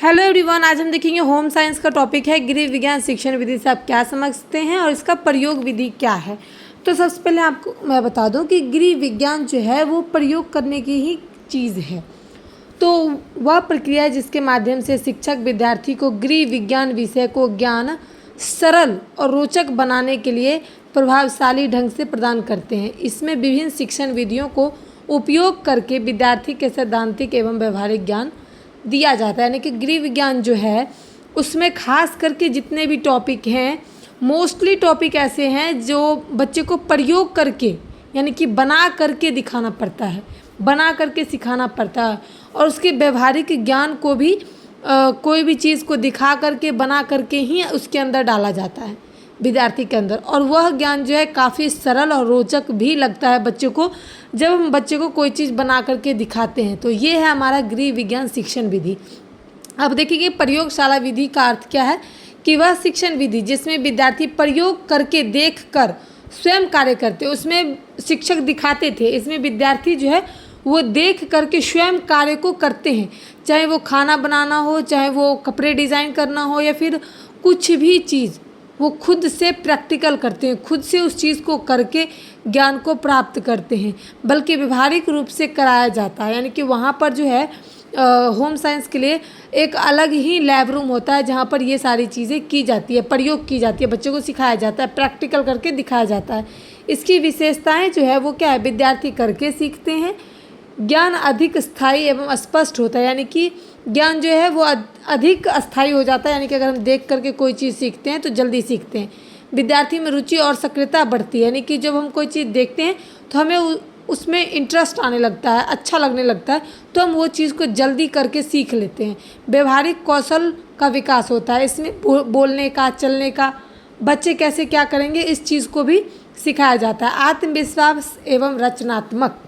Hello everyone, आज हम देखेंगे होम साइंस का टॉपिक है गृह विज्ञान शिक्षण विधि से आप क्या समझते हैं और इसका प्रयोग विधि क्या है। तो सबसे पहले आपको मैं बता दूं कि गृह विज्ञान जो है वो प्रयोग करने की ही चीज़ है। तो वह प्रक्रिया है जिसके माध्यम से शिक्षक विद्यार्थी को गृह विज्ञान विषय को ज्ञान सरल और रोचक बनाने के लिए प्रभावशाली ढंग से प्रदान करते हैं। इसमें विभिन्न शिक्षण विधियों को उपयोग करके विद्यार्थी के सैद्धांतिक एवं व्यवहारिक ज्ञान दिया जाता है। यानी कि गृह विज्ञान जो है उसमें खास करके जितने भी टॉपिक हैं, मोस्टली टॉपिक ऐसे हैं जो बच्चे को प्रयोग करके यानी कि बना करके दिखाना पड़ता है, बना करके सिखाना पड़ता है। और उसके व्यवहारिक ज्ञान को भी कोई भी चीज़ को दिखा करके बना करके ही उसके अंदर डाला जाता है विद्यार्थी के अंदर। और वह ज्ञान जो है काफ़ी सरल और रोचक भी लगता है बच्चे को, जब हम बच्चे को कोई चीज़ बना करके दिखाते हैं। तो ये है हमारा गृह विज्ञान शिक्षण विधि। अब देखिए प्रयोगशाला विधि का अर्थ क्या है कि वह शिक्षण विधि जिसमें विद्यार्थी प्रयोग करके देख कर स्वयं कार्य करते, उसमें शिक्षक दिखाते थे, इसमें विद्यार्थी जो है वो देख करके स्वयं कार्य को करते हैं। चाहे वो खाना बनाना हो, चाहे वो कपड़े डिज़ाइन करना हो, या फिर कुछ भी चीज़ वो खुद से प्रैक्टिकल करते हैं, खुद से उस चीज़ को करके ज्ञान को प्राप्त करते हैं। बल्कि व्यवहारिक रूप से कराया जाता है। यानी कि वहाँ पर जो है होम साइंस के लिए एक अलग ही लैब रूम होता है जहाँ पर ये सारी चीज़ें की जाती है, प्रयोग की जाती है, बच्चों को सिखाया जाता है, प्रैक्टिकल करके दिखाया जाता है। इसकी विशेषताएं जो है वो क्या है, विद्यार्थी करके सीखते हैं, ज्ञान अधिक स्थायी एवं स्पष्ट होता है। यानी कि ज्ञान जो है वो अधिक अस्थायी हो जाता है। यानी कि अगर हम देख करके कोई चीज़ सीखते हैं तो जल्दी सीखते हैं। विद्यार्थी में रुचि और सक्रियता बढ़ती है। यानी कि जब हम कोई चीज़ देखते हैं तो हमें उसमें इंटरेस्ट आने लगता है, अच्छा लगने लगता है, तो हम वो चीज़ को जल्दी करके सीख लेते हैं। व्यवहारिक कौशल का विकास होता है, इसमें बोलने का, चलने का, बच्चे कैसे क्या करेंगे इस चीज़ को भी सिखाया जाता है। आत्मविश्वास एवं रचनात्मक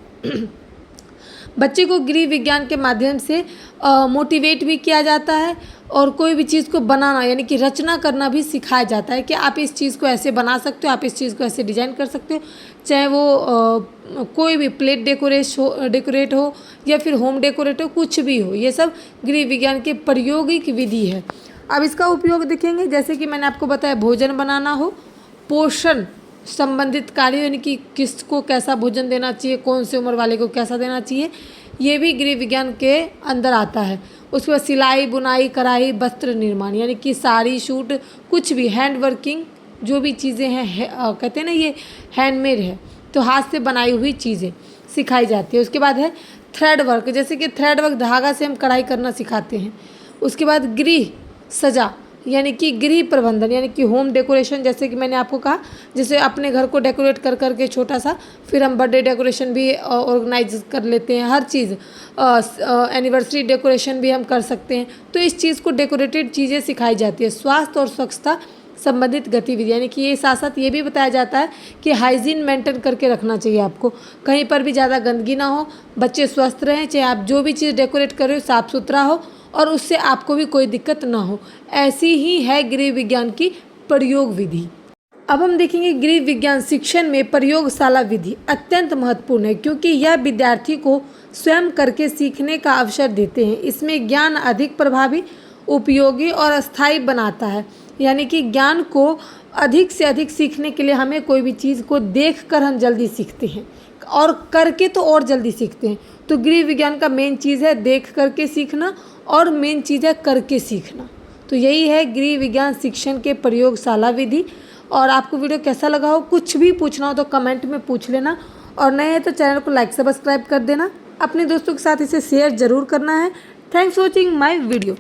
बच्चे को गृह विज्ञान के माध्यम से मोटिवेट भी किया जाता है और कोई भी चीज़ को बनाना यानी कि रचना करना भी सिखाया जाता है कि आप इस चीज़ को ऐसे बना सकते हो, आप इस चीज़ को ऐसे डिज़ाइन कर सकते हो। चाहे वो कोई भी प्लेट डेकोरेट हो या फिर होम डेकोरेट हो, कुछ भी हो, ये सब गृह विज्ञान के प्रायोगिक विधि है। अब इसका उपयोग देखेंगे, जैसे कि मैंने आपको बताया भोजन बनाना हो, पोषण संबंधित कार्य यानी कि किसको कैसा भोजन देना चाहिए, कौन सी उम्र वाले को कैसा देना चाहिए, ये भी गृह विज्ञान के अंदर आता है। उसके बाद सिलाई, बुनाई, कढ़ाई, वस्त्र निर्माण यानी कि साड़ी, सूट, कुछ भी हैंड वर्किंग जो भी चीज़ें हैं, कहते हैं ना ये हैंडमेड है, तो हाथ से बनाई हुई चीज़ें सिखाई जाती है। उसके बाद है थ्रेड वर्क, जैसे कि थ्रेड वर्क धागा से हम कढ़ाई करना सिखाते हैं। उसके बाद गृह सजा यानी कि गृह प्रबंधन यानी कि होम डेकोरेशन, जैसे कि मैंने आपको कहा, जैसे अपने घर को डेकोरेट कर करके छोटा सा, फिर हम बर्थडे डेकोरेशन भी ऑर्गेनाइज कर लेते हैं, हर चीज़ एनिवर्सरी डेकोरेशन भी हम कर सकते हैं। तो इस चीज़ को डेकोरेटेड चीज़ें सिखाई जाती है। स्वास्थ्य और स्वच्छता संबंधित गतिविधि यानी कि ये साथ साथ ये भी बताया जाता है कि हाइजीन मेंटेन करके रखना चाहिए आपको, कहीं पर भी ज़्यादा गंदगी ना हो, बच्चे स्वस्थ रहें, चाहे आप जो भी चीज़ डेकोरेट कर रहे हो साफ़ सुथरा हो और उससे आपको भी कोई दिक्कत ना हो। ऐसी ही है गृह विज्ञान की प्रयोग विधि। अब हम देखेंगे गृह विज्ञान शिक्षण में प्रयोगशाला विधि अत्यंत महत्वपूर्ण है क्योंकि यह विद्यार्थी को स्वयं करके सीखने का अवसर देते हैं। इसमें ज्ञान अधिक प्रभावी, उपयोगी और अस्थायी बनाता है। यानी कि ज्ञान को अधिक से अधिक सीखने के लिए हमें कोई भी चीज़ को देख कर हम जल्दी सीखते हैं और करके तो और जल्दी सीखते हैं। तो गृह विज्ञान का मेन चीज़ है देख करके सीखना और मेन चीज़ है करके सीखना। तो यही है गृह विज्ञान शिक्षण के प्रयोगशाला विधि। और आपको वीडियो कैसा लगा हो, कुछ भी पूछना हो तो कमेंट में पूछ लेना, और नए हैं तो चैनल को लाइक सब्सक्राइब कर देना, अपने दोस्तों के साथ इसे शेयर ज़रूर करना है। Thanks for watching my video.